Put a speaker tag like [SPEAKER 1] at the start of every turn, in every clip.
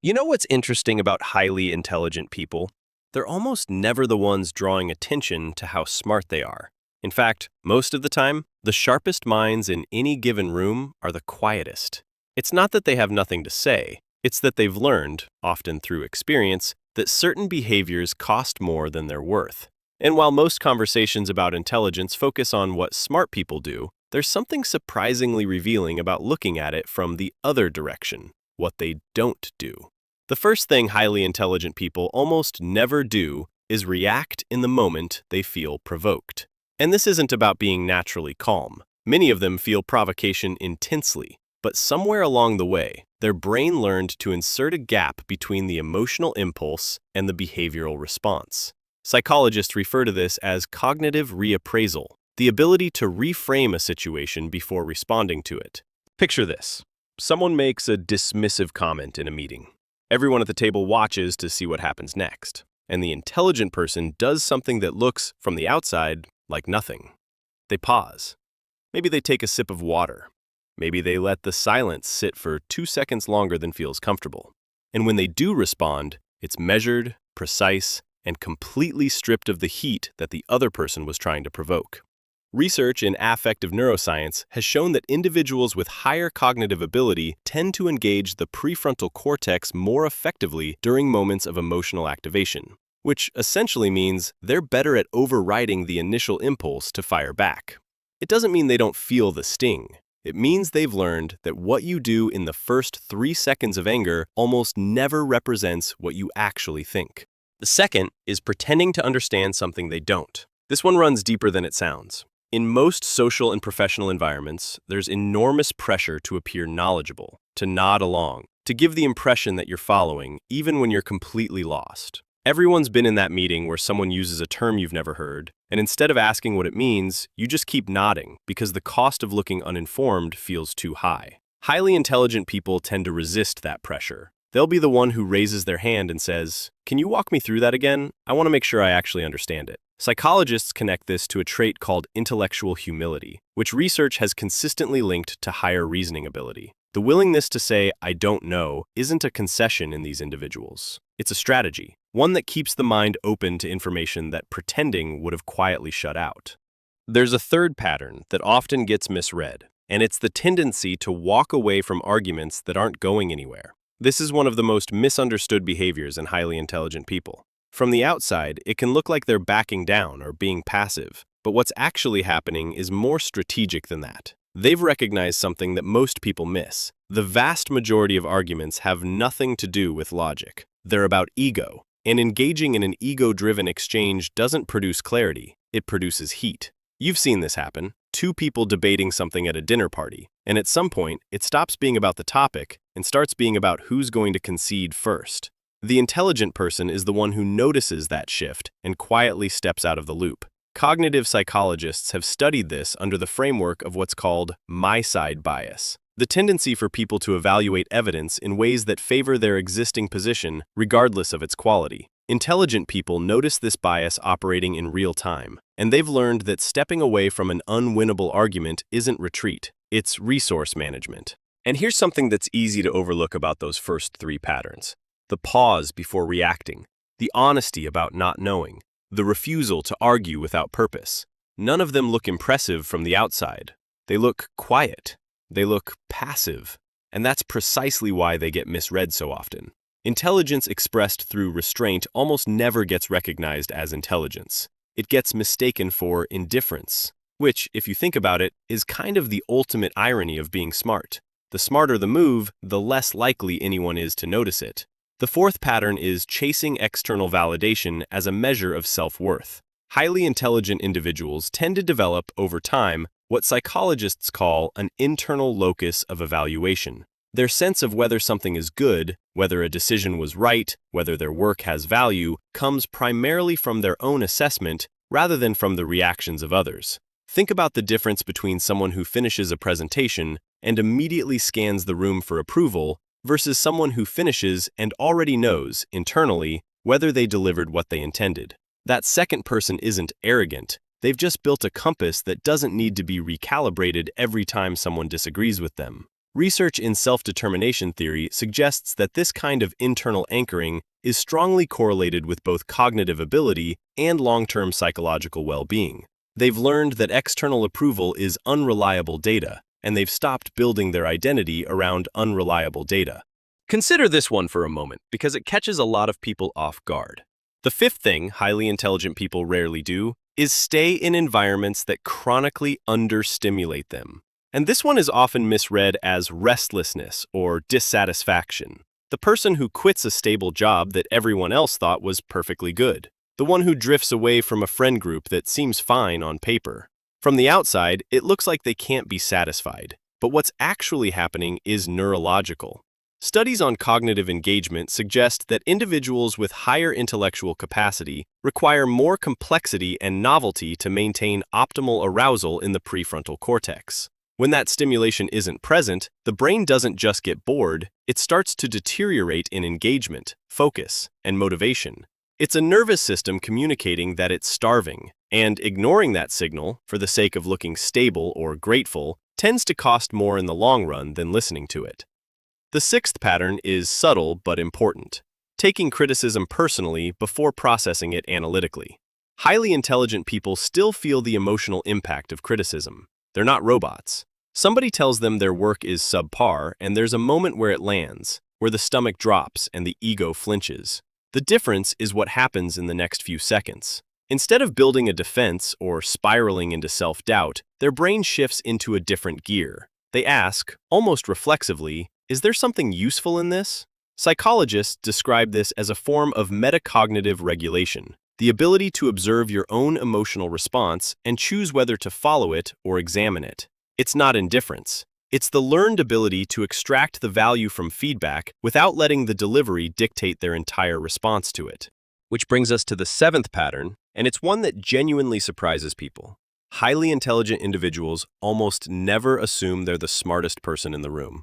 [SPEAKER 1] You know what's interesting about highly intelligent people? They're almost never the ones drawing attention to how smart they are. In fact, most of the time, the sharpest minds in any given room are the quietest. It's not that they have nothing to say, it's that they've learned, often through experience, that certain behaviors cost more than they're worth. And while most conversations about intelligence focus on what smart people do, there's something surprisingly revealing about looking at it from the other direction, what they don't do. The first thing highly intelligent people almost never do is react in the moment they feel provoked. And this isn't about being naturally calm. Many of them feel provocation intensely, but somewhere along the way, their brain learned to insert a gap between the emotional impulse and the behavioral response. Psychologists refer to this as cognitive reappraisal, the ability to reframe a situation before responding to it. Picture this. Someone makes a dismissive comment in a meeting. Everyone at the table watches to see what happens next, and the intelligent person does something that looks, from the outside, like nothing. They pause. Maybe they take a sip of water. Maybe they let the silence sit for 2 seconds longer than feels comfortable. And when they do respond, it's measured, precise, and completely stripped of the heat that the other person was trying to provoke. Research in affective neuroscience has shown that individuals with higher cognitive ability tend to engage the prefrontal cortex more effectively during moments of emotional activation, which essentially means they're better at overriding the initial impulse to fire back. It doesn't mean they don't feel the sting. It means they've learned that what you do in the first 3 seconds of anger almost never represents what you actually think. The second is pretending to understand something they don't. This one runs deeper than it sounds. In most social and professional environments, there's enormous pressure to appear knowledgeable, to nod along, to give the impression that you're following, even when you're completely lost. Everyone's been in that meeting where someone uses a term you've never heard, and instead of asking what it means, you just keep nodding because the cost of looking uninformed feels too high. Highly intelligent people tend to resist that pressure. They'll be the one who raises their hand and says, "Can you walk me through that again? I want to make sure I actually understand it." Psychologists connect this to a trait called intellectual humility, which research has consistently linked to higher reasoning ability. The willingness to say, "I don't know," isn't a concession in these individuals. It's a strategy, one that keeps the mind open to information that pretending would have quietly shut out. There's a third pattern that often gets misread, and it's the tendency to walk away from arguments that aren't going anywhere. This is one of the most misunderstood behaviors in highly intelligent people. From the outside, it can look like they're backing down or being passive, but what's actually happening is more strategic than that. They've recognized something that most people miss. The vast majority of arguments have nothing to do with logic. They're about ego, and engaging in an ego-driven exchange doesn't produce clarity, it produces heat. You've seen this happen. 2 people debating something at a dinner party, and at some point, it stops being about the topic and starts being about who's going to concede first. The intelligent person is the one who notices that shift and quietly steps out of the loop. Cognitive psychologists have studied this under the framework of what's called my-side bias, the tendency for people to evaluate evidence in ways that favor their existing position regardless of its quality. Intelligent people notice this bias operating in real time, and they've learned that stepping away from an unwinnable argument isn't retreat, it's resource management. And here's something that's easy to overlook about those first 3 patterns. The pause before reacting, the honesty about not knowing, the refusal to argue without purpose. None of them look impressive from the outside. They look quiet. They look passive. And that's precisely why they get misread so often. Intelligence expressed through restraint almost never gets recognized as intelligence. It gets mistaken for indifference, which, if you think about it, is kind of the ultimate irony of being smart. The smarter the move, the less likely anyone is to notice it. The fourth pattern is chasing external validation as a measure of self-worth. Highly intelligent individuals tend to develop, over time, what psychologists call an internal locus of evaluation. Their sense of whether something is good, whether a decision was right, whether their work has value, comes primarily from their own assessment rather than from the reactions of others. Think about the difference between someone who finishes a presentation and immediately scans the room for approval versus someone who finishes and already knows, internally, whether they delivered what they intended. That second person isn't arrogant. They've just built a compass that doesn't need to be recalibrated every time someone disagrees with them. Research in self-determination theory suggests that this kind of internal anchoring is strongly correlated with both cognitive ability and long-term psychological well-being. They've learned that external approval is unreliable data, and they've stopped building their identity around unreliable data. Consider this one for a moment, because it catches a lot of people off guard. The fifth thing highly intelligent people rarely do is stay in environments that chronically understimulate them. And this one is often misread as restlessness or dissatisfaction. The person who quits a stable job that everyone else thought was perfectly good. The one who drifts away from a friend group that seems fine on paper. From the outside, it looks like they can't be satisfied. But what's actually happening is neurological. Studies on cognitive engagement suggest that individuals with higher intellectual capacity require more complexity and novelty to maintain optimal arousal in the prefrontal cortex. When that stimulation isn't present, the brain doesn't just get bored, it starts to deteriorate in engagement, focus, and motivation. It's a nervous system communicating that it's starving, and ignoring that signal, for the sake of looking stable or grateful, tends to cost more in the long run than listening to it. The sixth pattern is subtle but important, taking criticism personally before processing it analytically. Highly intelligent people still feel the emotional impact of criticism. They're not robots. Somebody tells them their work is subpar, and there's a moment where it lands, where the stomach drops and the ego flinches. The difference is what happens in the next few seconds. Instead of building a defense or spiraling into self-doubt, their brain shifts into a different gear. They ask, almost reflexively, is there something useful in this? Psychologists describe this as a form of metacognitive regulation, the ability to observe your own emotional response and choose whether to follow it or examine it. It's not indifference. It's the learned ability to extract the value from feedback without letting the delivery dictate their entire response to it. Which brings us to the seventh pattern, and it's one that genuinely surprises people. Highly intelligent individuals almost never assume they're the smartest person in the room.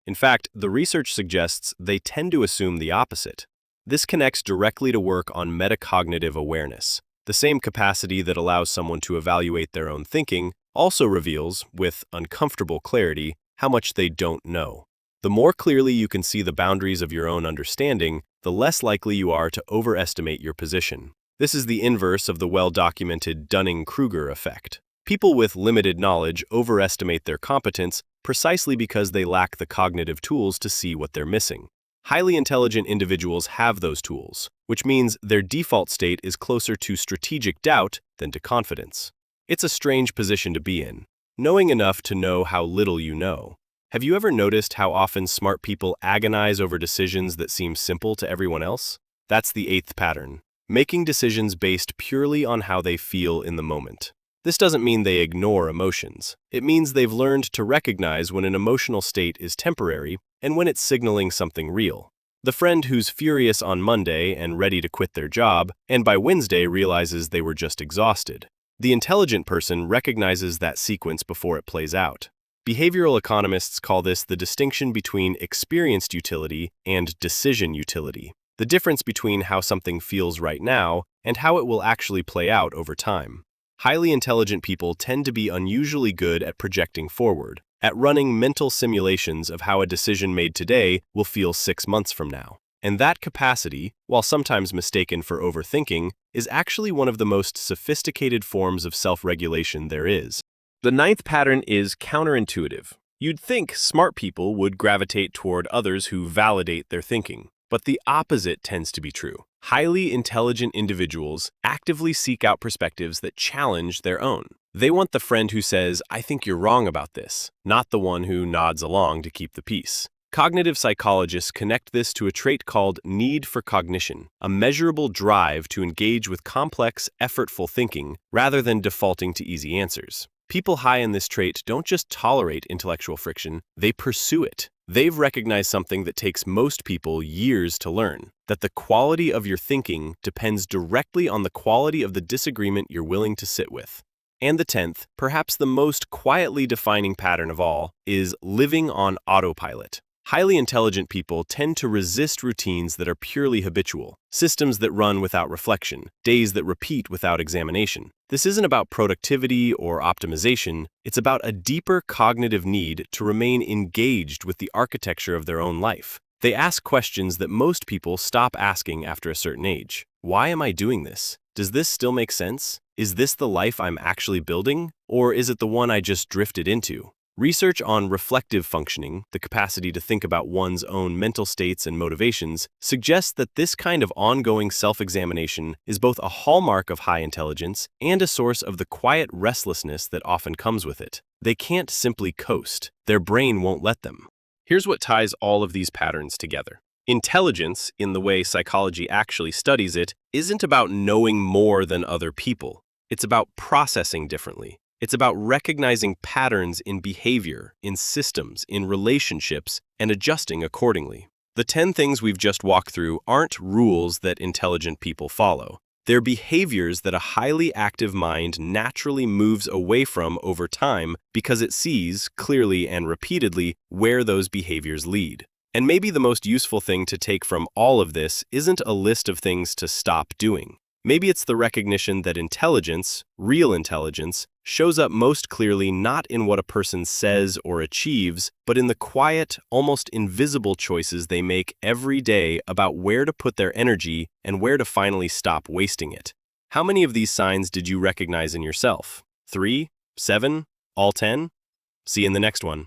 [SPEAKER 1] In fact, the research suggests they tend to assume the opposite. This connects directly to work on metacognitive awareness. The same capacity that allows someone to evaluate their own thinking also reveals, with uncomfortable clarity, how much they don't know. The more clearly you can see the boundaries of your own understanding, the less likely you are to overestimate your position. This is the inverse of the well-documented Dunning-Kruger effect. People with limited knowledge overestimate their competence precisely because they lack the cognitive tools to see what they're missing. Highly intelligent individuals have those tools, which means their default state is closer to strategic doubt than to confidence. It's a strange position to be in, knowing enough to know how little you know. Have you ever noticed how often smart people agonize over decisions that seem simple to everyone else? That's the eighth pattern, making decisions based purely on how they feel in the moment. This doesn't mean they ignore emotions. It means they've learned to recognize when an emotional state is temporary and when it's signaling something real. The friend who's furious on Monday and ready to quit their job, and by Wednesday realizes they were just exhausted. The intelligent person recognizes that sequence before it plays out. Behavioral economists call this the distinction between experienced utility and decision utility, the difference between how something feels right now and how it will actually play out over time. Highly intelligent people tend to be unusually good at projecting forward, at running mental simulations of how a decision made today will feel 6 months from now. And that capacity, while sometimes mistaken for overthinking, is actually one of the most sophisticated forms of self-regulation there is. The ninth pattern is counterintuitive. You'd think smart people would gravitate toward others who validate their thinking, but the opposite tends to be true. Highly intelligent individuals actively seek out perspectives that challenge their own. They want the friend who says, "I think you're wrong about this," not the one who nods along to keep the peace. Cognitive psychologists connect this to a trait called need for cognition, a measurable drive to engage with complex, effortful thinking rather than defaulting to easy answers. People high in this trait don't just tolerate intellectual friction, they pursue it. They've recognized something that takes most people years to learn, that the quality of your thinking depends directly on the quality of the disagreement you're willing to sit with. And the 10th, perhaps the most quietly defining pattern of all, is living on autopilot. Highly intelligent people tend to resist routines that are purely habitual, systems that run without reflection, days that repeat without examination. This isn't about productivity or optimization, it's about a deeper cognitive need to remain engaged with the architecture of their own life. They ask questions that most people stop asking after a certain age. Why am I doing this? Does this still make sense? Is this the life I'm actually building? Or is it the one I just drifted into? Research on reflective functioning, the capacity to think about one's own mental states and motivations, suggests that this kind of ongoing self-examination is both a hallmark of high intelligence and a source of the quiet restlessness that often comes with it. They can't simply coast. Their brain won't let them. Here's what ties all of these patterns together. Intelligence, in the way psychology actually studies it, isn't about knowing more than other people. It's about processing differently. It's about recognizing patterns in behavior, in systems, in relationships, and adjusting accordingly. The 10 things we've just walked through aren't rules that intelligent people follow. They're behaviors that a highly active mind naturally moves away from over time because it sees, clearly and repeatedly, where those behaviors lead. And maybe the most useful thing to take from all of this isn't a list of things to stop doing. Maybe it's the recognition that intelligence, real intelligence, shows up most clearly not in what a person says or achieves, but in the quiet, almost invisible choices they make every day about where to put their energy and where to finally stop wasting it. How many of these signs did you recognize in yourself? 3? 7? All 10? See you in the next one.